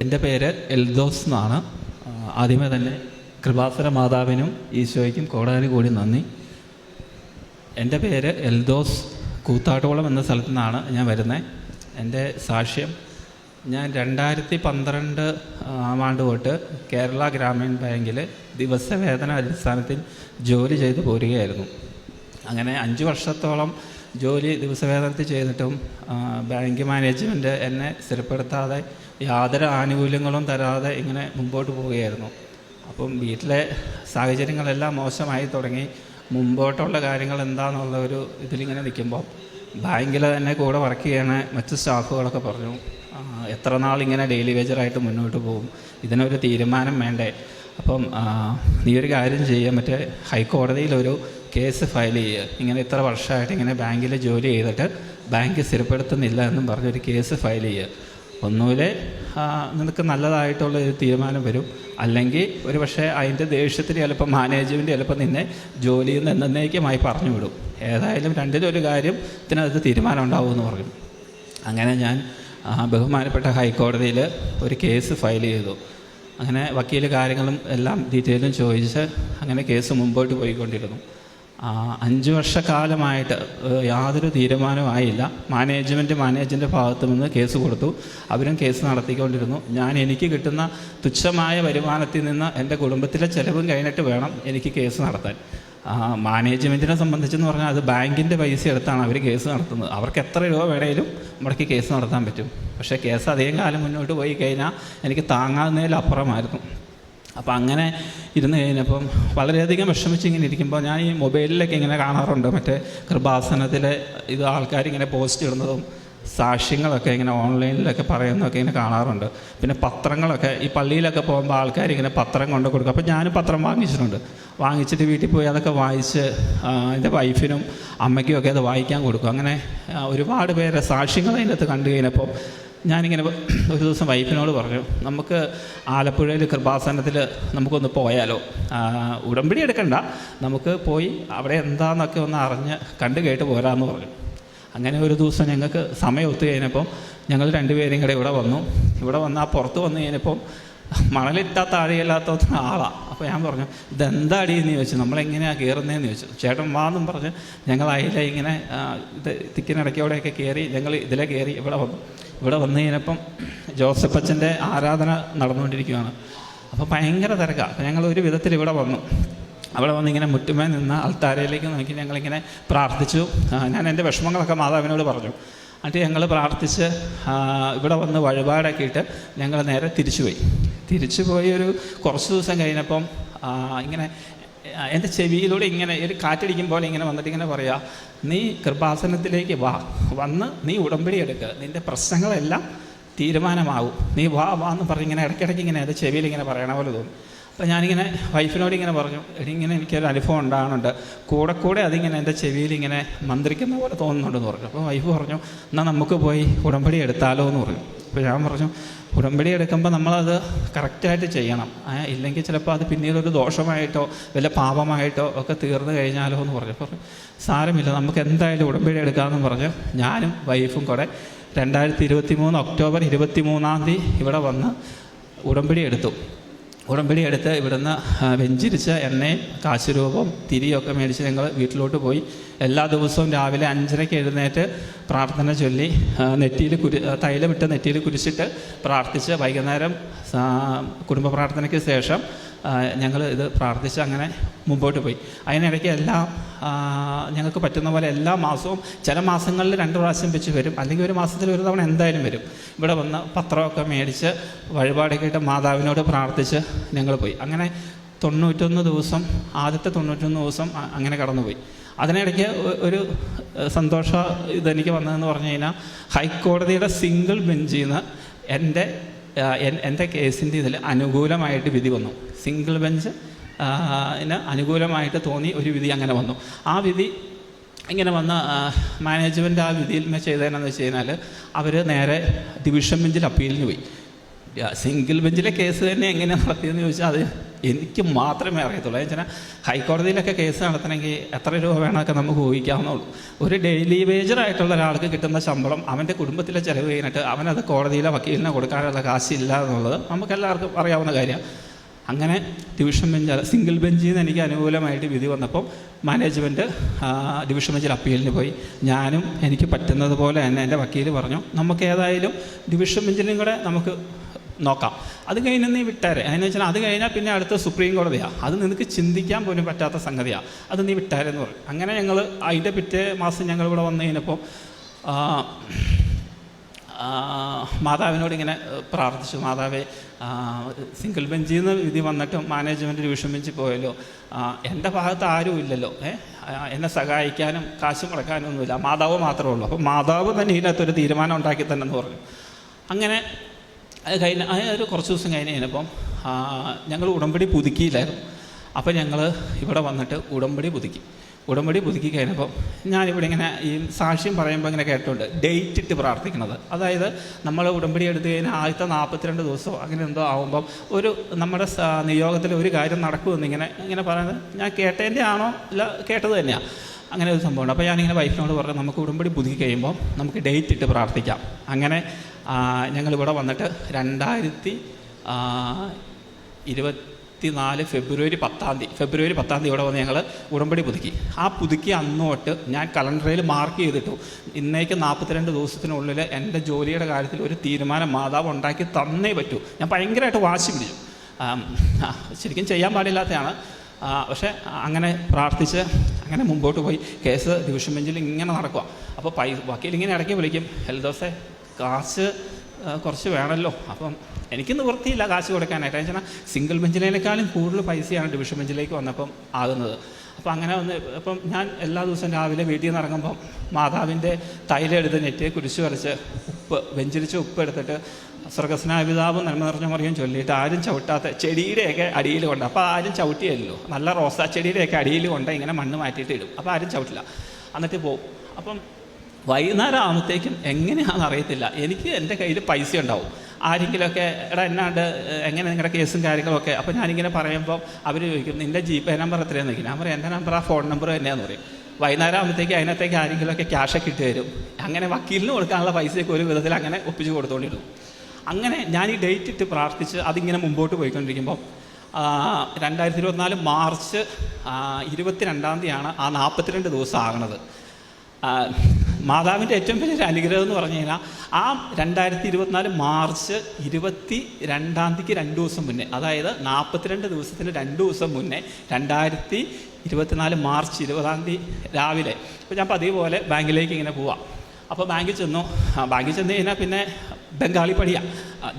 എൻ്റെ പേര് എൽദോസ് എന്നാണ്. ആദ്യമേ തന്നെ കൃപാസന മാതാവിനും ഈശോയ്ക്കും കോടാനുകൂടി നന്ദി. എൻ്റെ പേര് എൽദോസ്. കൂത്താട്ടോളം എന്ന സ്ഥലത്തു നിന്നാണ് ഞാൻ വരുന്നത്. എൻ്റെ സാക്ഷ്യം, ഞാൻ 2012 ആണ്ട് തൊട്ട് കേരള ഗ്രാമീൺ ബാങ്കിൽ ദിവസവേതന അടിസ്ഥാനത്തിൽ ജോലി ചെയ്ത് പോരുകയായിരുന്നു. അങ്ങനെ 5 വർഷത്തോളം ജോലി ദിവസവേതനത്തിൽ ചെയ്തിട്ടും ബാങ്ക് മാനേജ്മെൻറ്റ് എന്നെ സ്ഥിരപ്പെടുത്താതെ യാതൊരു ആനുകൂല്യങ്ങളും തരാതെ ഇങ്ങനെ മുമ്പോട്ട് പോവുകയായിരുന്നു. അപ്പം വീട്ടിലെ സാഹചര്യങ്ങളെല്ലാം മോശമായി തുടങ്ങി. മുമ്പോട്ടുള്ള കാര്യങ്ങൾ എന്താണെന്നുള്ള ഒരു ഇതിലിങ്ങനെ നിൽക്കുമ്പോൾ ബാങ്കിൽ തന്നെ കൂടെ വർക്ക് ചെയ്യണ മറ്റ് സ്റ്റാഫുകളൊക്കെ പറഞ്ഞു, എത്ര നാളിങ്ങനെ ഡെയിലി വേജറായിട്ട് മുന്നോട്ട് പോകും, ഇതിനൊരു തീരുമാനം വേണ്ടേ. അപ്പം നീ ഒരു കാര്യം ചെയ്യുക, മറ്റേ ഹൈക്കോടതിയിലൊരു കേസ് ഫയൽ ചെയ്യുക, ഇങ്ങനെ ഇത്ര വർഷമായിട്ട് ഇങ്ങനെ ബാങ്കിൽ ജോലി ചെയ്തിട്ട് ബാങ്ക് സ്ഥിരപ്പെടുത്തുന്നില്ല എന്നും പറഞ്ഞൊരു കേസ് ഫയൽ ചെയ്യുക. ഒന്നുമില്ലേ നിനക്ക് നല്ലതായിട്ടുള്ള ഒരു തീരുമാനം വരും, അല്ലെങ്കിൽ ഒരു പക്ഷേ അതിൻ്റെ ദേഷ്യത്തിൽ ചിലപ്പോൾ മാനേജ്മെൻറ്റ് ചിലപ്പോൾ നിന്നെ ജോലിയിൽ നിന്ന് എന്നേക്കുമായി പറഞ്ഞു വിടും. ഏതായാലും രണ്ടിലൊരു കാര്യത്തിനകത്ത് തീരുമാനം ഉണ്ടാവുമെന്ന് പറഞ്ഞു. അങ്ങനെ ഞാൻ ബഹുമാനപ്പെട്ട ഹൈക്കോടതിയിൽ ഒരു കേസ് ഫയൽ ചെയ്തു. അങ്ങനെ വക്കീൽ കാര്യങ്ങളും എല്ലാം ഡീറ്റെയിലും ചോദിച്ച് അങ്ങനെ കേസ് മുമ്പോട്ട് പോയിക്കൊണ്ടിരുന്നു. 5 വർഷക്കാലമായിട്ട് യാതൊരു തീരുമാനമായില്ല. മാനേജ്മെൻറ്റിൻ്റെ ഭാഗത്തു നിന്ന് കേസ് കൊടുത്തു, അവരും കേസ് നടത്തിക്കൊണ്ടിരുന്നു. എനിക്ക് കിട്ടുന്ന തുച്ഛമായ വരുമാനത്തിൽ നിന്ന് എൻ്റെ കുടുംബത്തിലെ ചിലവും കഴിഞ്ഞിട്ട് വേണം എനിക്ക് കേസ് നടത്താൻ. മാനേജ്മെൻറ്റിനെ സംബന്ധിച്ചെന്ന് പറഞ്ഞാൽ അത് ബാങ്കിൻ്റെ പൈസ എടുത്താണ് അവർ കേസ് നടത്തുന്നത്. അവർക്ക് എത്ര രൂപ വേണേലും മുടക്കി കേസ് നടത്താൻ പറ്റും. പക്ഷേ കേസ് അധികം കാലം മുന്നോട്ട് പോയി കഴിഞ്ഞാൽ എനിക്ക് താങ്ങാവുന്നതിലപ്പുറമായിരുന്നു. അപ്പോൾ അങ്ങനെ ഇരുന്ന് കഴിഞ്ഞപ്പം വളരെയധികം വിഷമിച്ചിങ്ങനെ ഇരിക്കുമ്പോൾ ഞാൻ ഈ മൊബൈലിലൊക്കെ ഇങ്ങനെ കാണാറുണ്ട്, മറ്റേ കൃപാസനത്തിലെ ഇത് ആൾക്കാരിങ്ങനെ പോസ്റ്റ് ഇടുന്നതും സാക്ഷ്യങ്ങളൊക്കെ ഇങ്ങനെ ഓൺലൈനിലൊക്കെ പറയുന്നതൊക്കെ ഇങ്ങനെ കാണാറുണ്ട്. പിന്നെ പത്രങ്ങളൊക്കെ ഈ പള്ളിയിലൊക്കെ പോകുമ്പോൾ ആൾക്കാരിങ്ങനെ പത്രം കൊണ്ട് കൊടുക്കും. അപ്പോൾ ഞാനും പത്രം വാങ്ങിച്ചിട്ട് വീട്ടിൽ പോയി അതൊക്കെ വായിച്ച് എൻ്റെ വൈഫിനും അമ്മയ്ക്കും ഒക്കെ അത് വായിക്കാൻ കൊടുക്കും. അങ്ങനെ ഒരുപാട് പേരെ സാക്ഷ്യങ്ങൾ അതിൻ്റെ അകത്ത് കണ്ടു കഴിഞ്ഞപ്പോൾ ഞാനിങ്ങനെ ഒരു ദിവസം വൈഫിനോട് പറഞ്ഞു, നമുക്ക് ആലപ്പുഴയിൽ കൃപാസനത്തിൽ നമുക്കൊന്ന് പോയാലോ, ഉടമ്പടി എടുക്കണ്ട, നമുക്ക് പോയി അവിടെ എന്താണെന്നൊക്കെ ഒന്ന് അറിഞ്ഞ് കണ്ടു കേട്ട് പോരാമെന്ന് പറഞ്ഞു. അങ്ങനെ ഒരു ദിവസം ഞങ്ങൾക്ക് സമയം ഒത്തു കഴിഞ്ഞപ്പം ഞങ്ങൾ 2 പേരും കൂടെ ഇവിടെ വന്ന് ആ പുറത്ത് വന്ന് കഴിഞ്ഞപ്പം മണലിട്ടാ താഴെയില്ലാത്ത ആളാണ്. അപ്പോൾ ഞാൻ പറഞ്ഞു, ഇതെന്താടിയെന്ന് ചോദിച്ചു, നമ്മളെങ്ങനെയാണ് കയറുന്നതെന്ന് ചോദിച്ചു. ചേട്ടൻ വാന്നും പറഞ്ഞ് ഞങ്ങൾ അതിലെ ഇങ്ങനെ തിക്കിനിടയ്ക്കോടെയൊക്കെ കയറി ഞങ്ങൾ ഇതിലെ കയറി ഇവിടെ വന്നു കഴിഞ്ഞപ്പം ജോസഫ് അച്ഛൻ്റെ ആരാധന നടന്നുകൊണ്ടിരിക്കുകയാണ്. അപ്പോൾ ഭയങ്കര തിരക്കാണ്. അപ്പോൾ ഞങ്ങൾ ഒരു വിധത്തിൽ ഇവിടെ വന്ന് ഇങ്ങനെ മുറ്റുമേ നിന്ന് അൾത്താരയിലേക്ക് നോക്കി ഞങ്ങളിങ്ങനെ പ്രാർത്ഥിച്ചു. ഞാൻ എൻ്റെ വിഷമങ്ങളൊക്കെ മാതാവിനോട് പറഞ്ഞു. എന്നിട്ട് ഞങ്ങൾ പ്രാർത്ഥിച്ച് ഇവിടെ വന്ന് വഴിപാടൊക്കെ ഇട്ട് ഞങ്ങൾ നേരെ തിരിച്ചു പോയി ഒരു കുറച്ച് ദിവസം കഴിഞ്ഞപ്പം ഇങ്ങനെ എൻ്റെ ചെവിയിലൂടെ ഇങ്ങനെ ഒരു കാറ്റടിക്കും പോലെ ഇങ്ങനെ വന്നിട്ട് ഇങ്ങനെ പറയുക, നീ കൃപാസനത്തിലേക്ക് വന്ന് നീ ഉടമ്പടി എടുക്കുക, നിൻ്റെ പ്രശ്നങ്ങളെല്ലാം തീരുമാനമാകും, നീ വാന്ന് പറഞ്ഞ് ഇങ്ങനെ ഇടയ്ക്കിടയ്ക്ക് ഇങ്ങനെ എൻ്റെ ചെവിയിൽ ഇങ്ങനെ പറയണ പോലെ തോന്നി. അപ്പോൾ ഞാനിങ്ങനെ വൈഫിനോട് ഇങ്ങനെ പറഞ്ഞു, ഇങ്ങനെ എനിക്കൊരു അനുഭവം ഉണ്ടാകുന്നുണ്ട്, കൂടെ അതിങ്ങനെ എൻ്റെ ചെവിയിൽ ഇങ്ങനെ മന്ത്രിക്കുന്ന പോലെ തോന്നുന്നുണ്ടെന്ന് പറഞ്ഞു. അപ്പോൾ വൈഫ് പറഞ്ഞു, എന്നാൽ നമുക്ക് പോയി ഉടമ്പടി എടുത്താലോ എന്ന് പറഞ്ഞു. അപ്പോൾ ഞാൻ പറഞ്ഞു, ഉടമ്പടി എടുക്കുമ്പോൾ നമ്മളത് കറക്റ്റായിട്ട് ചെയ്യണം, ഇല്ലെങ്കിൽ ചിലപ്പോൾ അത് പിന്നീടൊരു ദോഷമായിട്ടോ വല്ല പാപമായിട്ടോ ഒക്കെ തീർന്നു കഴിഞ്ഞാലോ എന്ന് പറഞ്ഞു. സാരമില്ല, നമുക്ക് എന്തായാലും ഉടമ്പടി എടുക്കാമെന്ന് പറഞ്ഞു ഞാനും വൈഫും കൂടെ 2023 ഒക്ടോബർ 23 ഇവിടെ വന്ന് ഉടമ്പടി എടുത്ത് ഇവിടുന്ന് വെഞ്ചിരിച്ച എണ്ണയും കാശുരൂപം തിരിയൊക്കെ മേടിച്ച് ഞങ്ങൾ വീട്ടിലോട്ട് പോയി. എല്ലാ ദിവസവും രാവിലെ 5:30 എഴുന്നേറ്റ് പ്രാർത്ഥന ചൊല്ലി തൈലമിട്ട് നെറ്റിയിൽ കുരിശിട്ട് പ്രാർത്ഥിച്ച് വൈകുന്നേരം കുടുംബ പ്രാർത്ഥനയ്ക്ക് ശേഷം ഞങ്ങൾ ഇത് പ്രാർത്ഥിച്ച് അങ്ങനെ മുമ്പോട്ട് പോയി. അതിനിടയ്ക്ക് എല്ലാം ഞങ്ങൾക്ക് പറ്റുന്ന പോലെ എല്ലാ മാസവും, ചില മാസങ്ങളിൽ 2 പ്രാവശ്യം വെച്ച് വരും, അല്ലെങ്കിൽ ഒരു മാസത്തിൽ ഒരു തവണ എന്തായാലും വരും. ഇവിടെ വന്ന് പത്രമൊക്കെ മേടിച്ച് വഴിപാടൊക്കെ ഇട്ട് മാതാവിനോട് പ്രാർത്ഥിച്ച് ഞങ്ങൾ പോയി. അങ്ങനെ 91 ദിവസം, ആദ്യത്തെ 91 ദിവസം അങ്ങനെ കടന്നുപോയി. അതിനിടയ്ക്ക് ഒരു സന്തോഷം ഇതെനിക്ക് വന്നതെന്ന് പറഞ്ഞു കഴിഞ്ഞാൽ, ഹൈക്കോടതിയുടെ സിംഗിൾ ബെഞ്ചിൽ നിന്ന് എൻ്റെ കേസിൻ്റെ ഇതിൽ അനുകൂലമായിട്ട് വിധി വന്നു. സിംഗിൾ ബെഞ്ച് അനുകൂലമായിട്ട് തോന്നി ഒരു വിധി അങ്ങനെ വന്നു. ആ വിധി ഇങ്ങനെ വന്ന മാനേജ്മെൻറ്റ് ആ വിധിയിൽ ചെയ്തതെന്നു വെച്ച് കഴിഞ്ഞാൽ അവർ നേരെ ഡിവിഷൻ ബെഞ്ചിൽ അപ്പീലിന് പോയി. സിംഗിൾ ബെഞ്ചിലെ കേസ് തന്നെ എങ്ങനെയാണ് നടത്തിയെന്ന് ചോദിച്ചാൽ അത് എനിക്ക് മാത്രമേ അറിയത്തുള്ളൂ. എന്ന് വെച്ചാൽ ഹൈക്കോടതിയിലൊക്കെ കേസ് നടത്തണമെങ്കിൽ എത്ര രൂപ വേണമെന്നൊക്കെ നമുക്ക് ഊഹിക്കാവുന്നുള്ളൂ. ഒരു ഡെയിലി വേജറായിട്ടുള്ള ഒരാൾക്ക് കിട്ടുന്ന ശമ്പളം അവൻ്റെ കുടുംബത്തിലെ ചിലവ് കഴിഞ്ഞിട്ട് അവനത് കോടതിയിലെ വക്കീലിനെ കൊടുക്കാനുള്ള കാശില്ല എന്നുള്ളത് നമുക്കെല്ലാവർക്കും അറിയാവുന്ന കാര്യമാണ്. അങ്ങനെ ഡിവിഷൻ ബെഞ്ച് സിംഗിൾ ബെഞ്ചിൽ നിന്ന് എനിക്ക് അനുകൂലമായിട്ട് വിധി വന്നപ്പം മാനേജ്മെൻറ്റ് ഡിവിഷൻ ബെഞ്ചിൽ അപ്പീലിന് പോയി. ഞാനും എനിക്ക് പറ്റുന്നത് പോലെ തന്നെ എൻ്റെ വക്കീൽ പറഞ്ഞു നമുക്ക് ഏതായാലും ഡിവിഷൻ ബെഞ്ചിലും കൂടെ നമുക്ക് നോക്കാം, അത് കഴിഞ്ഞ് നീ വിട്ടാരെ. അതിന് വെച്ചാൽ അത് കഴിഞ്ഞാൽ പിന്നെ അടുത്ത സുപ്രീം കോടതിയാണ്, അത് നിനക്ക് ചിന്തിക്കാൻ പോലും പറ്റാത്ത സംഗതിയാണ്, അത് നീ വിട്ടാരെന്ന് പറഞ്ഞു. അങ്ങനെ ഞങ്ങൾ അതിൻ്റെ പിറ്റേ മാസം ഞങ്ങൾ ഇവിടെ വന്നു കഴിഞ്ഞപ്പോൾ മാതാവിനോട് ഇങ്ങനെ പ്രാർത്ഥിച്ചു, മാതാവേ സിംഗിൾ ബെഞ്ചിൽ നിന്ന് വിധി വന്നിട്ടും മാനേജ്മെൻറ്റ് ഡിവിഷൻ ബെഞ്ചിൽ പോയല്ലോ, എൻ്റെ ഭാഗത്ത് ആരും ഇല്ലല്ലോ, എന്നെ സഹായിക്കാനും കാശ് മുടക്കാനും ഒന്നുമില്ല, മാതാവ് മാത്രമേ ഉള്ളൂ. അപ്പോൾ മാതാവ് തന്നെ ഇതിനകത്തൊരു തീരുമാനം ഉണ്ടാക്കി തന്നെ എന്ന് പറഞ്ഞു. അങ്ങനെ അത് കഴിഞ്ഞ ഒരു കുറച്ച് ദിവസം കഴിഞ്ഞ് കഴിഞ്ഞപ്പം ഞങ്ങൾ ഉടമ്പടി പുതുക്കിയില്ലായിരുന്നു. അപ്പോൾ ഞങ്ങൾ ഇവിടെ വന്നിട്ട് ഉടമ്പടി പുതുക്കി കഴിഞ്ഞപ്പം ഞാനിവിടെ ഇങ്ങനെ ഈ സാക്ഷ്യം പറയുമ്പോൾ ഇങ്ങനെ കേട്ടിട്ടുണ്ട് ഡേറ്റ് ഇട്ട് പ്രാർത്ഥിക്കുന്നത്. അതായത് നമ്മൾ ഉടമ്പടി എടുത്തു കഴിഞ്ഞാൽ ആദ്യത്തെ 42 ദിവസമോ അങ്ങനെ എന്തോ ആകുമ്പം ഒരു നമ്മുടെ നിയോഗത്തിൽ ഒരു കാര്യം നടക്കുമെന്ന് ഇങ്ങനെ പറയുന്നത് ഞാൻ കേട്ടതിൻ്റെ ആണോ ഇല്ല കേട്ടത് തന്നെയാണ്. അങ്ങനെ ഒരു സംഭവമുണ്ട്. അപ്പോൾ ഞാനിങ്ങനെ വൈഫിനോട് പറഞ്ഞു നമുക്ക് ഉടമ്പടി പുതുക്കി കഴിയുമ്പോൾ നമുക്ക് ഡേറ്റ് ഇട്ട് പ്രാർത്ഥിക്കാം. അങ്ങനെ ഞങ്ങളിവിടെ വന്നിട്ട് 2024 ഫെബ്രുവരി 10 ഇവിടെ വന്ന് ഞങ്ങൾ ഉടമ്പടി പുതുക്കി അന്നോട്ട് ഞാൻ കലണ്ടറിൽ മാർക്ക് ചെയ്തിട്ടു ഇന്നേക്ക് 42 ദിവസത്തിനുള്ളിൽ എൻ്റെ ജോലിയുടെ കാര്യത്തിൽ ഒരു തീരുമാനം മാതാവ് ഉണ്ടാക്കി തന്നേ പറ്റൂ. ഞാൻ ഭയങ്കരമായിട്ട് വാശി പിടിച്ചു, ശരിക്കും ചെയ്യാൻ പാടില്ലാത്തതാണ്. പക്ഷേ അങ്ങനെ പ്രാർത്ഥിച്ച് അങ്ങനെ മുമ്പോട്ട് പോയി. കേസ് ഡിവിഷൻ ബെഞ്ചിൽ ഇങ്ങനെ നടക്കുക. അപ്പോൾ വക്കീൽ ഇങ്ങനെ ഇടയ്ക്ക് വിളിക്കും, ഹെൽദോസെ കാശ് കുറച്ച് വേണമല്ലോ. അപ്പം എനിക്ക് നിവൃത്തിയില്ല കാശ് കൊടുക്കാനായിട്ട്. വെച്ചാൽ സിംഗിൾ ബെഞ്ചിനേക്കാളും കൂടുതൽ പൈസയാണ് ഡിവിഷൻ ബെഞ്ചിലേക്ക് വന്നപ്പം ആകുന്നത്. അപ്പോൾ അങ്ങനെ അപ്പം ഞാൻ എല്ലാ ദിവസവും രാവിലെ വീട്ടിൽ നിന്ന് ഇറങ്ങുമ്പം മാതാവിൻ്റെ തൈലം എടുത്ത് നെറ്റിയെ കുരിശ് വരച്ച് വെഞ്ചരിച്ച് ഉപ്പ് എടുത്തിട്ട് സ്വർഗസ്നായ പിതാവ് നന്മ നിറഞ്ഞ മറിയം ചൊല്ലിയിട്ട് ആരും ചവിട്ടാത്ത ചെടിയുടെയൊക്കെ അടിയിൽ കൊണ്ട്, അപ്പോൾ ആരും ചവിട്ടിയല്ലോ, നല്ല റോസാ ചെടിയുടെയൊക്കെ അടിയിൽ കൊണ്ട് ഇങ്ങനെ മണ്ണ് മാറ്റിയിട്ട് ഇടും, അപ്പോൾ ആരും ചവിട്ടില്ല, എന്നിട്ട് പോവും. അപ്പം വൈകുന്നേരം ആകുമ്പോഴത്തേക്കും എങ്ങനെയാണെന്ന് അറിയത്തില്ല, എനിക്ക് എൻ്റെ കയ്യിൽ പൈസ ഉണ്ടാവും. ആരെങ്കിലുമൊക്കെ എന്നാണ്ട് എങ്ങനെ നിങ്ങളുടെ കേസും കാര്യങ്ങളൊക്കെ. അപ്പോൾ ഞാനിങ്ങനെ പറയുമ്പോൾ അവർ ചോദിക്കും നിൻ്റെ GPay നമ്പർ എത്രയാണെന്ന് നോക്കി. ഞാൻ പറയും എൻ്റെ നമ്പർ ഫോൺ നമ്പർ തന്നെയാണെന്ന് പറയും. വൈകുന്നേരം ആകുമ്പോഴത്തേക്ക് അതിനകത്തേക്ക് ആരെങ്കിലുമൊക്കെ ക്യാഷൊക്കെ ഇട്ട് തരും. അങ്ങനെ വക്കീലിന് കൊടുക്കാനുള്ള പൈസയൊക്കെ ഒരു വിധത്തിൽ അങ്ങനെ ഒപ്പിച്ച് കൊടുത്തുകൊണ്ടിരുന്നു. അങ്ങനെ ഞാൻ ഈ ഡേറ്റ് ഇട്ട് പ്രാർത്ഥിച്ച് അതിങ്ങനെ മുമ്പോട്ട് പോയിക്കൊണ്ടിരിക്കുമ്പോൾ 2024 മാർച്ച് 22-ാം തീയതിയാണ് ആ 42 ദിവസം ആകണത്. മാതാവിൻ്റെ ഏറ്റവും വലിയൊരു അനുഗ്രഹം എന്ന് പറഞ്ഞു കഴിഞ്ഞാൽ ആ 2024 മാർച്ച് 22-ാം തീയതിക്ക് 2 ദിവസം മുന്നേ, അതായത് 42 ദിവസത്തിന് 2 ദിവസം മുന്നേ 2024 മാർച്ച് 20-ാം തീയതി രാവിലെ ഇപ്പോൾ ഞാൻ പതിവ് പോലെ ബാങ്കിലേക്ക് ഇങ്ങനെ പോവാം. അപ്പോൾ ബാങ്കിൽ ചെന്നു കഴിഞ്ഞാൽ പിന്നെ ബംഗാളി പണിയാണ്,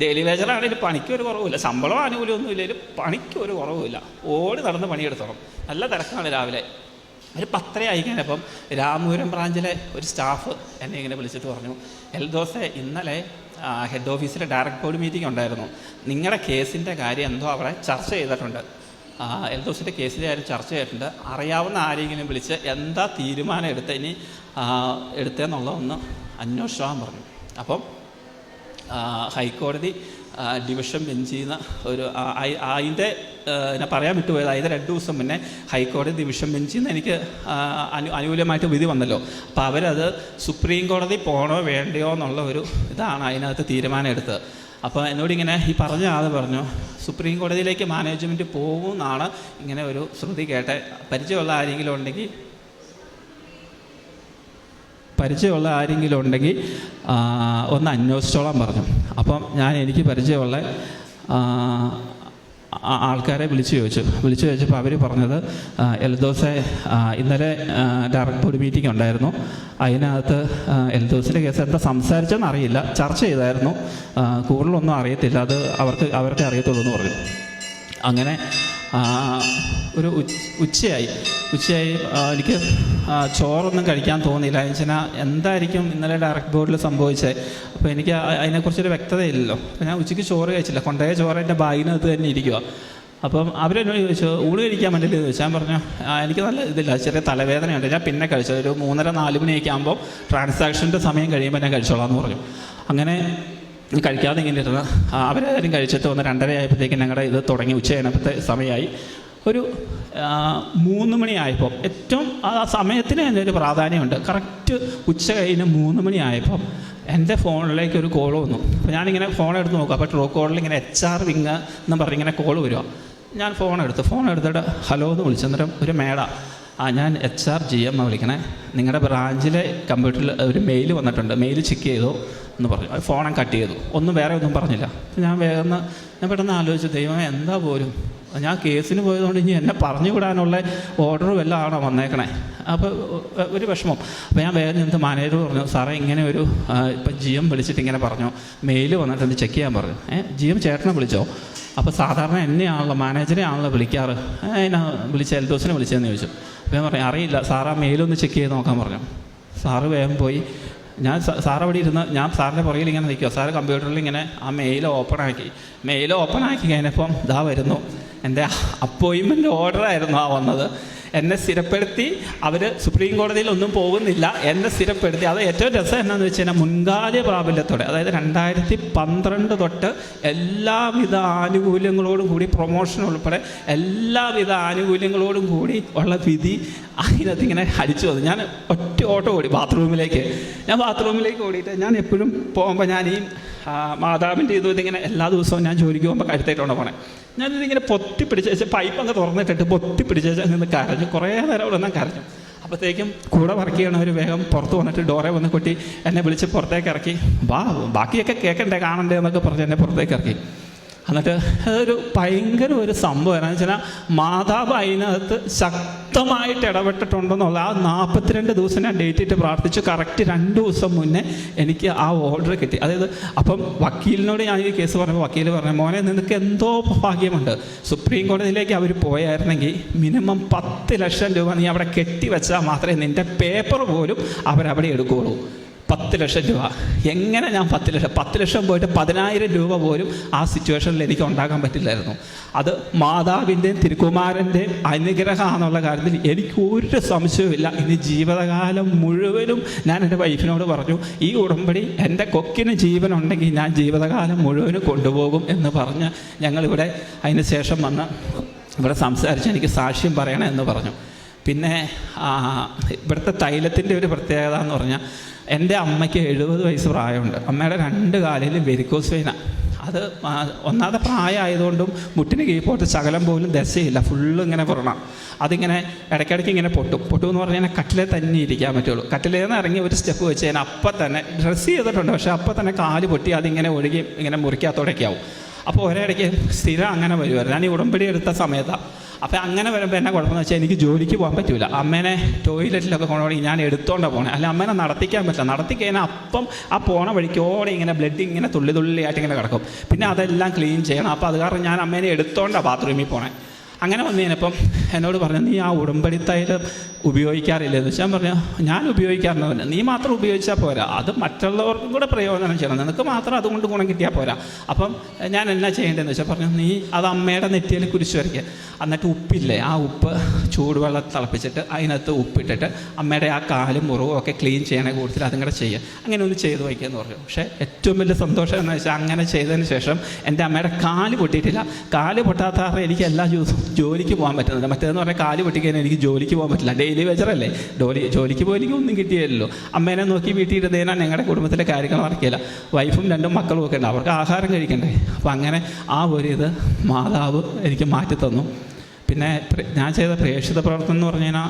ഡെയിലി വേജറാണെങ്കിലും പണിക്ക് ഒരു കുറവുമില്ല, ശമ്പളം ആനുകൂല്യമൊന്നും ഇല്ലെങ്കിലും പണിക്ക് ഒരു കുറവുമില്ല, ഓടി നടന്ന് പണിയെടുത്തോളും. നല്ല തിരക്കാണ് രാവിലെ. ഒരു 10 ആയി കഴിഞ്ഞപ്പം രാമപുരം ബ്രാഞ്ചിലെ ഒരു സ്റ്റാഫ് എന്നെ ഇങ്ങനെ വിളിച്ചിട്ട് പറഞ്ഞു, എൽദോസെ ഇന്നലെ ഹെഡ് ഓഫീസിലെ ഡയറക്ട് ബോർഡ് മീറ്റിംഗ് ഉണ്ടായിരുന്നു, നിങ്ങളുടെ കേസിൻ്റെ കാര്യം എന്തോ അവിടെ ചർച്ച ചെയ്തിട്ടുണ്ട്, എൽദോസിൻ്റെ കേസിൻ്റെ കാര്യം ചർച്ച ചെയ്തിട്ടുണ്ട്, അറിയാവുന്ന ആരെങ്കിലും വിളിച്ച് എന്താ തീരുമാനം എടുത്തതെന്നുള്ളതൊന്ന് അന്വേഷിക്കാൻ പറഞ്ഞു. അപ്പം ഹൈക്കോടതി ഡിവിഷൻ ബെഞ്ചിൽ നിന്ന് ഒരു അതിൻ്റെ ഞാൻ പറയാൻ വിട്ടുപോയത്, അതായത് 2 ദിവസം മുന്നേ ഹൈക്കോടതി ഡിവിഷൻ ബെഞ്ചിൽ നിന്ന് എനിക്ക് അനുകൂലമായിട്ട് വിധി വന്നല്ലോ. അപ്പോൾ അവരത് സുപ്രീം കോടതി പോകണോ വേണ്ടയോ എന്നുള്ള ഒരു ഇതാണ് അതിനകത്ത് തീരുമാനം എടുത്തത്. അപ്പോൾ എന്നോടിങ്ങനെ ഈ പറഞ്ഞ ആൾ പറഞ്ഞു സുപ്രീം കോടതിയിലേക്ക് മാനേജ്മെൻറ്റ് പോകുമെന്നാണ് ഇങ്ങനെ ഒരു ശ്രുതി കേട്ടെ, പരിചയമുള്ള ആരെങ്കിലും ഉണ്ടെങ്കിൽ ഒന്ന് അന്വേഷിച്ചോളാൻ പറഞ്ഞു. അപ്പം എനിക്ക് പരിചയമുള്ള ആൾക്കാരെ വിളിച്ചു ചോദിച്ചപ്പോൾ അവർ പറഞ്ഞത്, എൽദോസെ ഇന്നലെ ഡയറക്ട് ബോർഡ് മീറ്റിംഗ് ഉണ്ടായിരുന്നു, അതിനകത്ത് എൽദോസിൻ്റെ കേസ് എന്താ സംസാരിച്ചെന്ന് അറിയില്ല, ചർച്ച ചെയ്തായിരുന്നു, കൂടുതലൊന്നും അറിയത്തില്ല, അത് അവർക്ക് അറിയത്തുള്ളൂ എന്ന് പറഞ്ഞു. അങ്ങനെ ഒരു ഉച്ചയായി എനിക്ക് ചോറൊന്നും കഴിക്കാൻ തോന്നിയില്ല. എന്ന് എന്തായിരിക്കും ഇന്നലെ ഡയറക്ട് ബോർഡിൽ സംഭവിച്ചത്, അപ്പോൾ എനിക്ക് അതിനെക്കുറിച്ചൊരു വ്യക്തതയില്ലല്ലോ. അപ്പോൾ ഞാൻ ഉച്ചയ്ക്ക് ചോറ് കഴിച്ചില്ല, കൊണ്ടുപോയ ചോറ് എൻ്റെ ബാഗിനകത്ത് തന്നെ ഇരിക്കുക. അപ്പം അവരെന്നോട് ചോദിച്ചു ഊണ് കഴിക്കാൻ വേണ്ടിയിട്ട് ചോദിച്ചു. ഞാൻ പറഞ്ഞു എനിക്ക് നല്ല ഇതില്ല, ചെറിയ തലവേദനയുണ്ട്, ഞാൻ പിന്നെ കഴിച്ചത് ഒരു 3:30-4 മണിയൊക്കെ ആകുമ്പോൾ ട്രാൻസാക്ഷൻ്റെ സമയം കഴിയുമ്പോൾ ഞാൻ കഴിച്ചോളാം എന്ന് പറഞ്ഞു. അങ്ങനെ കഴിക്കാതെ ഇങ്ങനെ ഇരുന്ന് അവരാരും കഴിച്ചിട്ട് വന്ന് 2:30 ആയപ്പോഴത്തേക്കും ഞങ്ങളുടെ ഇത് തുടങ്ങി. ഉച്ച കഴിഞ്ഞപ്പോഴത്തെ സമയമായി. ഒരു 3 മണിയായപ്പോൾ, ഏറ്റവും ആ സമയത്തിന് തന്നെ ഒരു പ്രാധാന്യമുണ്ട്. കറക്റ്റ് ഉച്ച കഴിഞ്ഞ് 3 മണിയായപ്പോൾ എൻ്റെ ഫോണിലേക്ക് ഒരു കോൾ വന്നു. അപ്പോൾ ഞാനിങ്ങനെ ഫോൺ എടുത്ത് നോക്കും. അപ്പോൾ ട്രൂ കോളിൽ ഇങ്ങനെ HR വിങ് എന്ന് പറഞ്ഞിങ്ങനെ കോൾ വരിക. ഞാൻ ഫോൺ എടുത്തിട്ട് ഹലോ എന്ന് വിളിച്ചെന്നിട്ട് ഒരു മേഡം, ഞാൻ HR GM വിളിക്കണേ, നിങ്ങളുടെ ബ്രാഞ്ചിലെ കമ്പ്യൂട്ടറിൽ ഒരു മെയിൽ വന്നിട്ടുണ്ട്, മെയിൽ ചെക്ക് ചെയ്തോ എന്ന് പറഞ്ഞു. ഫോൺ കട്ട് ചെയ്തു. വേറെ ഒന്നും പറഞ്ഞില്ല. ഞാൻ പെട്ടെന്ന് ആലോചിച്ചു, ദൈവമേ എന്താ പോലും, ഞാൻ കേസിന് പോയതുകൊണ്ട് ഇനി എന്നെ പറഞ്ഞു വിടാനുള്ള ഓർഡർ വല്ലതും ആണോ വന്നേക്കണേ. അപ്പോൾ ഒരു വിഷമം. അപ്പോൾ ഞാൻ വേഗം നിന്ന് മാനേജർ പറഞ്ഞു, സാറേ ഇങ്ങനെ ഒരു ഇപ്പം GM വിളിച്ചിട്ട് ഇങ്ങനെ പറഞ്ഞു, മെയിൽ വന്നിട്ടുണ്ട്, ചെക്ക് ചെയ്യാൻ പറഞ്ഞു. GM ചേട്ടനെ വിളിച്ചോ? അപ്പോൾ സാധാരണ എന്നെയാണല്ലോ, മാനേജറെ ആണല്ലോ വിളിക്കാറ്, അതിനാ എൽദോസിനെ വിളിച്ചതെന്ന് ചോദിച്ചു. അപ്പോൾ ഞാൻ പറഞ്ഞു അറിയില്ല സാർ, ആ മെയിലൊന്ന് ചെക്ക് ചെയ്ത് നോക്കാൻ പറഞ്ഞു. സാറ് വേഗം പോയി. സാർ അവിടെ ഇരുന്ന് ഞാൻ സാറിൻ്റെ പുറകിൽ ഇങ്ങനെ നിൽക്കുക. സാറ് കമ്പ്യൂട്ടറിൽ ഇങ്ങനെ ആ മെയിൽ ഓപ്പൺ ആക്കി കഴിഞ്ഞപ്പം ഇതാ വരുന്നു, എൻ്റെ അപ്പോയിൻമെൻ്റ് ഓർഡറായിരുന്നു വന്നത്. എന്നെ സ്ഥിരപ്പെടുത്തി. അവർ സുപ്രീം കോടതിയിലൊന്നും പോകുന്നില്ല, എന്നെ സ്ഥിരപ്പെടുത്തി. അത് ഏറ്റവും രസം എന്നാന്ന് വെച്ച് കഴിഞ്ഞാൽ മുൻകാല പ്രാബല്യത്തോടെ, അതായത് 2012 തൊട്ട് എല്ലാവിധ ആനുകൂല്യങ്ങളോടും കൂടി, പ്രൊമോഷൻ ഉൾപ്പെടെ എല്ലാവിധ ആനുകൂല്യങ്ങളോടും കൂടി ഉള്ള വിധി അതിനകത്ത് ഇങ്ങനെ അടിച്ചു വന്നു. ഞാൻ ഒറ്റ ഓട്ടം ഓടി ബാത്റൂമിലേക്ക് ഓടിയിട്ട്, ഞാൻ എപ്പോഴും പോകുമ്പോൾ ഞാൻ ഈ മാതാവിൻ്റെ ഇതിങ്ങനെ എല്ലാ ദിവസവും ഞാൻ ജോലിക്ക് പോകുമ്പോൾ കഴുത്തായിട്ടാണ് പോണേ. ഞാനിതിങ്ങനെ പൊത്തി പിടിച്ച് പൈപ്പ് അങ്ങ് തുറന്നിട്ടിട്ട് പൊത്തി പിടിച്ച് അങ്ങ് കരഞ്ഞു. കുറേ നേരം അവിടെ നിന്നാൽ കരഞ്ഞു. അപ്പോഴത്തേക്കും കൂടെ വർക്ക് ചെയ്യണവർ വേഗം പുറത്ത് വന്നിട്ട് ഡോറെ വന്ന് കൊട്ടി എന്നെ വിളിച്ച് പുറത്തേക്ക് ഇറക്കി. ബാക്കിയൊക്കെ കേൾക്കണ്ടേ, കാണണ്ടേ എന്നൊക്കെ പറഞ്ഞ് എന്നെ പുറത്തേക്ക് ഇറക്കി. എന്നിട്ട് അതൊരു ഭയങ്കര ഒരു സംഭവം എന്നാന്ന് വെച്ചാൽ മാതാവ് അതിനകത്ത് ശക്തമായിട്ട് ഇടപെട്ടിട്ടുണ്ടെന്നുള്ള ആ 42 ദിവസം ഞാൻ ഡേറ്റ് ഇട്ട് പ്രാർത്ഥിച്ചു. കറക്റ്റ് 2 ദിവസം മുന്നേ എനിക്ക് ആ ഓർഡർ കിട്ടി. അതായത് അപ്പം വക്കീലിനോട് ഞാൻ ഈ കേസ് പറഞ്ഞപ്പോൾ വക്കീൽ പറഞ്ഞു, മോനെ നിനക്ക് എന്തോ ഭാഗ്യമുണ്ട്, സുപ്രീം കോടതിയിലേക്ക് അവർ പോയായിരുന്നെങ്കിൽ മിനിമം 10 ലക്ഷം രൂപ നീ അവിടെ കെട്ടിവെച്ചാൽ മാത്രമേ നിൻ്റെ പേപ്പർ പോലും അവരവിടെ എടുക്കുകയുള്ളൂ. 10 ലക്ഷം രൂപ. എങ്ങനെ ഞാൻ 10 ലക്ഷം പോയിട്ട് 10,000 രൂപ പോലും ആ സിറ്റുവേഷനിൽ എനിക്ക് ഉണ്ടാക്കാൻ പറ്റില്ലായിരുന്നു. അത് മാതാവിൻ്റെയും തിരുക്കുമാരൻ്റെയും അനുഗ്രഹമാണെന്നുള്ള കാര്യത്തിൽ എനിക്ക് ഒരു സംശയവുമില്ല. ഇനി ജീവിതകാലം മുഴുവനും ഞാൻ എൻ്റെ വൈഫിനോട് പറഞ്ഞു, ഈ ഉടമ്പടി എൻ്റെ കൊക്കിന് ജീവനുണ്ടെങ്കിൽ ഞാൻ ജീവിതകാലം മുഴുവനും കൊണ്ടുപോകും എന്ന് പറഞ്ഞ് ഞങ്ങളിവിടെ അതിന് ശേഷം വന്ന് ഇവിടെ സംസാരിച്ച് എനിക്ക് സാക്ഷ്യം പറയണം എന്ന് പറഞ്ഞു. പിന്നെ ഇവിടുത്തെ തൈലത്തിൻ്റെ ഒരു പ്രത്യേകത എന്ന് പറഞ്ഞാൽ, എൻ്റെ അമ്മയ്ക്ക് 70 വയസ്സ് പ്രായമുണ്ട്. അമ്മയുടെ 2 കാലിലും വെരിക്കോസ് വെയിനാണ്. അത് ഒന്നാമത്തെ പ്രായമായതുകൊണ്ടും മുട്ടിന് കീഴ്പോട്ട് ശകലം പോലും ദശയില്ല, ഫുള്ള് ഇങ്ങനെ പുറണം. അതിങ്ങനെ ഇടയ്ക്കിടയ്ക്ക് ഇങ്ങനെ പൊട്ടും എന്ന് പറഞ്ഞു കഴിഞ്ഞാൽ കട്ടിലേ തന്നെ ഇരിക്കാൻ പറ്റുള്ളൂ. കട്ടിലേന്ന് ഇറങ്ങി ഒരു സ്റ്റെപ്പ് വെച്ച് കഴിഞ്ഞാൽ അപ്പം തന്നെ ഡ്രസ്സ് ചെയ്തിട്ടുണ്ട്, പക്ഷേ അപ്പം തന്നെ കാല് പൊട്ടി അതിങ്ങനെ ഒഴുകി ഇങ്ങനെ മുറിക്കാത്തോടൊക്കെയാവും. അപ്പോൾ ഒരിടയ്ക്ക് സ്ഥിരം അങ്ങനെ വരുമായിരുന്നു. ഞാൻ ഈ ഉടമ്പടി എടുത്ത സമയത്താണ്. അപ്പോൾ അങ്ങനെ വരുമ്പോൾ എന്നെ കുഴപ്പമെന്ന് വെച്ചാൽ എനിക്ക് ജോലിക്ക് പോകാൻ പറ്റില്ല. അമ്മേനെ ടോയ്ലറ്റിലൊക്കെ കൊണ്ടുപോയി ഞാൻ എടുത്തോണ്ടാണ് പോകണേ, അല്ല അമ്മേനെ നടത്തിക്കാൻ പറ്റില്ല. നടത്തിക്കഴിഞ്ഞാൽ അപ്പം ആ പോണ വഴിക്കോടെ ഇങ്ങനെ ബ്ലഡ് ഇങ്ങനെ തുള്ളിയായിട്ട് ഇങ്ങനെ കിടക്കും. പിന്നെ അതെല്ലാം ക്ലീൻ ചെയ്യണം. അപ്പോൾ അത് കാരണം ഞാൻ അമ്മേനെ എടുത്തോണ്ടാണ് ബാത്റൂമിൽ പോണേ. അങ്ങനെ വന്നു കഴിഞ്ഞപ്പം എന്നോട് പറഞ്ഞു, നീ ആ ഉടമ്പടി തൈലം ഉപയോഗിക്കാറില്ലെന്ന് വെച്ചാൽ പറഞ്ഞു, ഞാൻ ഉപയോഗിക്കാറുണ്ട്. നീ മാത്രം ഉപയോഗിച്ചാൽ പോരാ, അത് മറ്റുള്ളവർക്കും കൂടെ പ്രയോജനം ചെയ്യണം, നിനക്ക് മാത്രം അതുകൊണ്ട് ഗുണം കിട്ടിയാൽ പോരാ. അപ്പം ഞാൻ എന്നാ ചെയ്യേണ്ടതെന്ന് വെച്ചാൽ പറഞ്ഞു, നീ അത് അമ്മയുടെ നെറ്റിയിൽ കുരിശ് വരയ്ക്കുക. എന്നിട്ട് ഉപ്പില്ലേ, ആ ഉപ്പ് ചൂടുവെള്ളം തിളപ്പിച്ചിട്ട് അതിനകത്ത് ഉപ്പിട്ടിട്ട് അമ്മയുടെ ആ കാലും മുറിവും ഒക്കെ ക്ലീൻ ചെയ്യണ കൂടുതൽ അതും കൂടെ ചെയ്യുക. അങ്ങനെ ഒന്ന് ചെയ്ത് വയ്ക്കുകയെന്ന് പറഞ്ഞു. പക്ഷേ ഏറ്റവും വലിയ സന്തോഷം എന്ന് വെച്ചാൽ അങ്ങനെ ചെയ്തതിന് ശേഷം എൻ്റെ അമ്മയുടെ കാല് പൊട്ടിയിട്ടില്ല. കാല് പൊട്ടാത്ത കാരണം എനിക്ക് എല്ലാ ദിവസവും ജോലിക്ക് പോകാൻ പറ്റുന്നില്ല. മറ്റേതെന്ന് പറഞ്ഞാൽ കാല് പൊട്ടിക്കഴിഞ്ഞാൽ എനിക്ക് ജോലിക്ക് പോകാൻ പറ്റില്ല. ഡെയിലി വെജറല്ലേ, ജോലിക്ക് പോയി എനിക്ക് ഒന്നും കിട്ടിയല്ലോ. അമ്മേനെ നോക്കി വീട്ടിൽ ഇരുന്നതിനാൽ ഞങ്ങളുടെ കുടുംബത്തിലെ കാര്യങ്ങൾ നടക്കില്ല. വൈഫും 2 മക്കളും ഒക്കെ ഉണ്ട്, അവർക്ക് ആഹാരം കഴിക്കണ്ടേ. അപ്പോൾ അങ്ങനെ ആ ഒരു ഇത് മാതാവ് എനിക്ക് മാറ്റി തന്നു. പിന്നെ ഞാൻ ചെയ്ത പ്രേക്ഷിത പ്രവർത്തനം എന്ന് പറഞ്ഞു കഴിഞ്ഞാൽ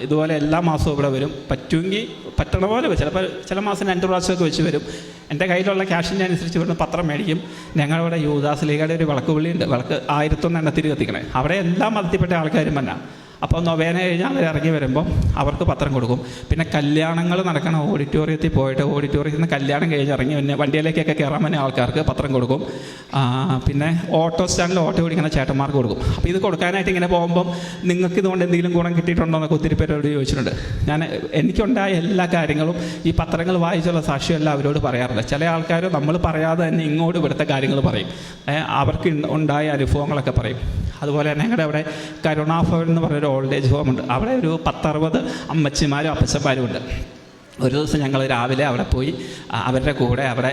ഇതുപോലെ എല്ലാ മാസവും ഇവിടെ വരും. പറ്റുമെങ്കിൽ പറ്റണ പോലെ ചിലപ്പോൾ ചില മാസം 2 പ്രാവശ്യമൊക്കെ വെച്ച് വരും. എൻ്റെ കയ്യിലുള്ള ക്യാഷിൻ്റെ അനുസരിച്ച് ഇവിടുന്ന് പത്രം മേടിക്കും. ഞങ്ങളിവിടെ യൂദാസ് ലീഗയുടെ ഒരു വിളക്ക് പുള്ളിയുണ്ട്, വിളക്ക് 1001 എണ്ണത്തിൽ കത്തിക്കണേ. അവിടെ എല്ലാ മതത്തിൽപ്പെട്ട ആൾക്കാരും വന്നാ. അപ്പോൾ നൊവേന കഴിഞ്ഞാൽ അവർ ഇറങ്ങി വരുമ്പം അവർക്ക് പത്രം കൊടുക്കും. പിന്നെ കല്യാണങ്ങൾ നടക്കണ ഓഡിറ്റോറിയത്തിൽ പോയിട്ട് ഓഡിറ്റോറിയത്തിൽ നിന്ന് കല്യാണം കഴിഞ്ഞ് ഇറങ്ങി പിന്നെ വണ്ടിയിലേക്കൊക്കെ കയറാൻ തന്നെ ആൾക്കാർക്ക് പത്രം കൊടുക്കും. പിന്നെ ഓട്ടോ സ്റ്റാൻഡിൽ ഓട്ടോ ഓടിക്കുന്ന ചേട്ടന്മാർക്ക് കൊടുക്കും. അപ്പോൾ ഇത് കൊടുക്കാനായിട്ട് ഇങ്ങനെ പോകുമ്പം നിങ്ങൾക്ക് ഇതുകൊണ്ട് എന്തെങ്കിലും ഗുണം കിട്ടിയിട്ടുണ്ടോ എന്നൊക്കെ ഒത്തിരി പേരോട് ചോദിച്ചിട്ടുണ്ട്. എനിക്കുണ്ടായ എല്ലാ കാര്യങ്ങളും ഈ പത്രങ്ങൾ വായിച്ചുള്ള സാക്ഷ്യമെല്ലാം അവരോട് പറയാറില്ല. ചില ആൾക്കാർ നമ്മൾ പറയാതെ തന്നെ ഇങ്ങോട്ട് ഇവിടുത്തെ കാര്യങ്ങൾ പറയും, അവർക്ക് ഉണ്ടായ അനുഭവങ്ങളൊക്കെ പറയും. അതുപോലെ തന്നെ ഞങ്ങളുടെ അവിടെ കരുണാഭവൻ എന്ന് പറഞ്ഞൊരു ഓൾഡ് ഏജ് ഹോം ഉണ്ട്. അവിടെ ഒരു 10-60 അമ്മച്ചിമാരും അപ്പച്ചന്മാരും ഉണ്ട്. ഒരു ദിവസം ഞങ്ങൾ രാവിലെ അവിടെ പോയി അവരുടെ കൂടെ അവിടെ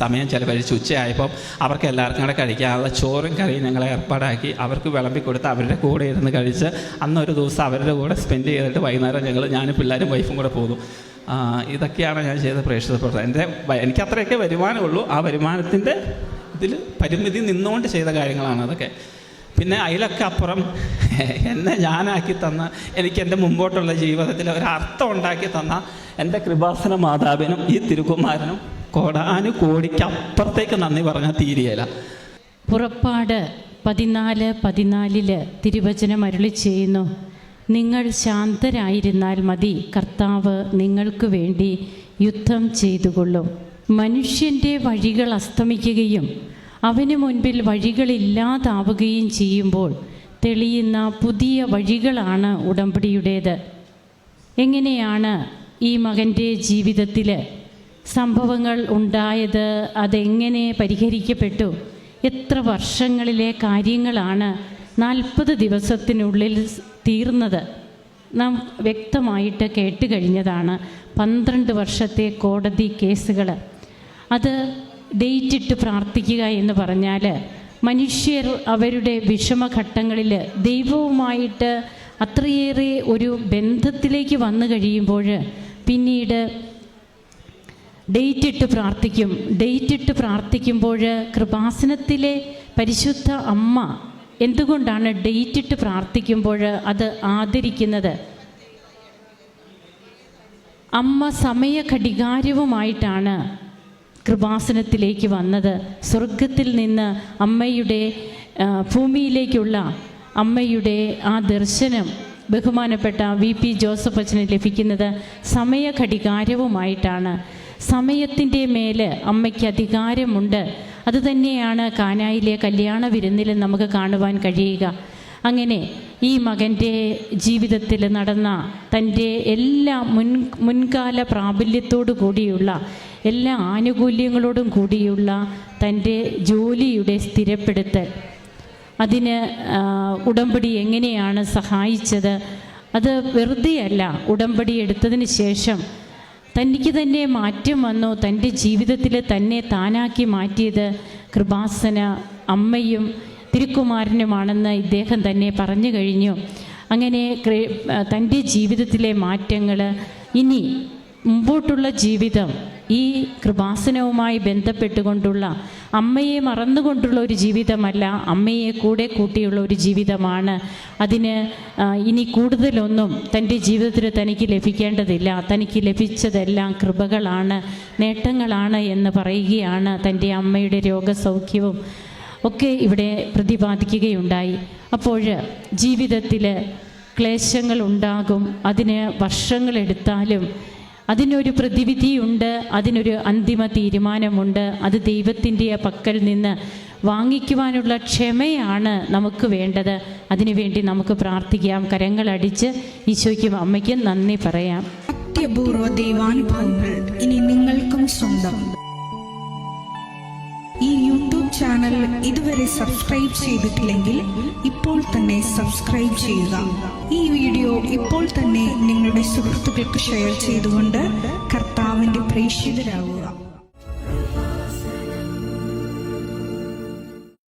സമയം ചിലവഴിച്ച് ഉച്ചയായപ്പം അവർക്ക് എല്ലാവർക്കും കൂടെ കഴിക്കാനുള്ള ചോറും കറിയും ഞങ്ങൾ ഏർപ്പാടാക്കി അവർക്ക് വിളമ്പി കൊടുത്ത് അവരുടെ കൂടെ ഇരുന്ന് കഴിച്ച് അന്നൊരു ദിവസം അവരുടെ കൂടെ സ്പെൻഡ് ചെയ്തിട്ട് വൈകുന്നേരം ഞാനും പിള്ളേരും വൈഫും കൂടെ പോന്നു. ഇതൊക്കെയാണ് ഞാൻ ചെയ്ത പ്രേക്ഷിത പ്രവർത്തനം. എനിക്ക് അത്രയൊക്കെ വരുമാനമുള്ളൂ. ആ വരുമാനത്തിൻ്റെ ഇതിൽ പരിമിതി നിന്നുകൊണ്ട് ചെയ്ത കാര്യങ്ങളാണ് അതൊക്കെ. പിന്നെ അതിലൊക്കെ അപ്പുറം എന്നെ ഞാനാക്കി തന്ന, എനിക്ക് എൻ്റെ മുമ്പോട്ടുള്ള ജീവിതത്തിൽ ഒരർത്ഥം ഉണ്ടാക്കി തന്ന എൻ്റെ കൃപാസന മാതാവിനും ഈ തിരുക്കുമാരനും കോടാനുകോടിക്ക് അപ്പുറത്തേക്ക് നന്ദി പറഞ്ഞാൽ തീരുകയില്ല. പുറപ്പാട് 14:14 തിരുവചനം അരുളി ചെയ്യുന്നു, നിങ്ങൾ ശാന്തരായിരുന്നാൽ മതി, കർത്താവ് നിങ്ങൾക്ക് വേണ്ടി യുദ്ധം ചെയ്തുകൊള്ളും. മനുഷ്യൻ്റെ വഴികൾ അസ്തമിക്കുകയും അവന് മുൻപിൽ വഴികളില്ലാതാവുകയും ചെയ്യുമ്പോൾ തെളിയുന്ന പുതിയ വഴികളാണ് ഉടമ്പടിയുടേത്. എങ്ങനെയാണ് ഈ മകൻ്റെ ജീവിതത്തിൽ സംഭവങ്ങൾ ഉണ്ടായത്? അതെങ്ങനെ പരിഹരിക്കപ്പെട്ടു? എത്ര വർഷങ്ങളിലെ കാര്യങ്ങളാണ് 40 ദിവസത്തിനുള്ളിൽ തീർന്നത്? നാം വ്യക്തമായിട്ട് കേട്ട് കഴിഞ്ഞതാണ്. 12 വർഷത്തെ കോടതി കേസുകൾ. അത് ഡേറ്റ് ഇട്ട് പ്രാർത്ഥിക്കുക എന്ന് പറഞ്ഞാൽ മനുഷ്യർ അവരുടെ വിഷമഘട്ടങ്ങളിൽ ദൈവവുമായിട്ട് അത്രയേറെ ഒരു ബന്ധത്തിലേക്ക് വന്നു കഴിയുമ്പോൾ പിന്നീട് ഡേറ്റ് ഇട്ട് പ്രാർത്ഥിക്കുമ്പോൾ കൃപാസനത്തിലെ പരിശുദ്ധ അമ്മ എന്തുകൊണ്ടാണ് ഡേറ്റ് ഇട്ട് പ്രാർത്ഥിക്കുമ്പോൾ അത് ആദരിക്കുന്നത്? അമ്മ സമയഘടികാരവുമായിട്ടാണ് കൃപാസനത്തിലേക്ക് വന്നത്. സ്വർഗത്തിൽ നിന്ന് അമ്മയുടെ ഭൂമിയിലേക്കുള്ള അമ്മയുടെ ആ ദർശനം ബഹുമാനപ്പെട്ട VP ജോസഫ് അച്ഛന് ലഭിക്കുന്നത് സമയഘടികാരവുമായിട്ടാണ്. സമയത്തിൻ്റെ മേൽ അമ്മയ്ക്ക് അധികാരമുണ്ട്. അതുതന്നെയാണ് കാനായിലെ കല്യാണ വിരുന്നിൽ നമുക്ക് കാണുവാൻ കഴിയുക. അങ്ങനെ ഈ മകൻ്റെ ജീവിതത്തിൽ നടന്ന തൻ്റെ എല്ലാ മുൻകാല പ്രാബല്യത്തോടു കൂടിയുള്ള എല്ലാ ആനുകൂല്യങ്ങളോടും കൂടിയുള്ള തൻ്റെ ജോലിയുടെ സ്ഥിരപ്പെടുത്തൽ, അതിന് ഉടമ്പടി എങ്ങനെയാണ് സഹായിച്ചത്? അത് വെറുതെയല്ല. ഉടമ്പടി എടുത്തതിന് ശേഷം തനിക്ക് തന്നെ മാറ്റം വന്നു. തൻ്റെ ജീവിതത്തിൽ തന്നെ താനാക്കി മാറ്റിയത് കൃപാസന അമ്മയും തിരുക്കുമാരനുമാണെന്ന് ഇദ്ദേഹം തന്നെ പറഞ്ഞു കഴിഞ്ഞു. അങ്ങനെ തൻ്റെ ജീവിതത്തിലെ മാറ്റങ്ങൾ, ഇനി മുമ്പോട്ടുള്ള ജീവിതം ഈ കൃപാസനവുമായി ബന്ധപ്പെട്ടുകൊണ്ടുള്ള, അമ്മയെ മറന്നുകൊണ്ടുള്ള ഒരു ജീവിതമല്ല, അമ്മയെ കൂടെ കൂട്ടിയുള്ള ഒരു ജീവിതമാണ്. അതിന് ഇനി കൂടുതലൊന്നും തൻ്റെ ജീവിതത്തിൽ തനിക്ക് ലഭിക്കേണ്ടതില്ല. തനിക്ക് ലഭിച്ചതെല്ലാം കൃപകളാണ്, നേട്ടങ്ങളാണ് എന്ന് പറയുകയാണ്. തൻ്റെ അമ്മയുടെ രോഗസൗഖ്യവും ഒക്കെ ഇവിടെ പ്രതിപാദിക്കുകയുണ്ടായി. അപ്പോൾ ജീവിതത്തിൽ ക്ലേശങ്ങൾ ഉണ്ടാകും. അതിന് വർഷങ്ങളെടുത്താലും അതിനൊരു പ്രതിവിധിയുണ്ട്, അതിനൊരു അന്തിമ തീരുമാനമുണ്ട്. അത് ദൈവത്തിൻ്റെ പക്കൽ നിന്ന് വാങ്ങിക്കുവാനുള്ള ക്ഷമയാണ് നമുക്ക് വേണ്ടത്. അതിനുവേണ്ടി നമുക്ക് പ്രാർത്ഥിക്കാം. കരങ്ങളടിച്ച് ഈശോയ്ക്കും അമ്മയ്ക്കും നന്ദി പറയാം. അത്യപൂർവ ദൈവാനുഭവങ്ങൾ ഇനി നിങ്ങൾക്കും സ്വന്തം. ഈ യൂട്യൂബ് ചാനൽ ഇതുവരെ സബ്സ്ക്രൈബ് ചെയ്തിട്ടില്ലെങ്കിൽ ഇപ്പോൾ തന്നെ സബ്സ്ക്രൈബ് ചെയ്യുക. ഈ വീഡിയോ ഇപ്പോൾ തന്നെ നിങ്ങളുടെ സുഹൃത്തുക്കൾക്ക് ഷെയർ ചെയ്തുകൊണ്ട് കർത്താവിൻ്റെ പ്രേക്ഷിതരാകുക.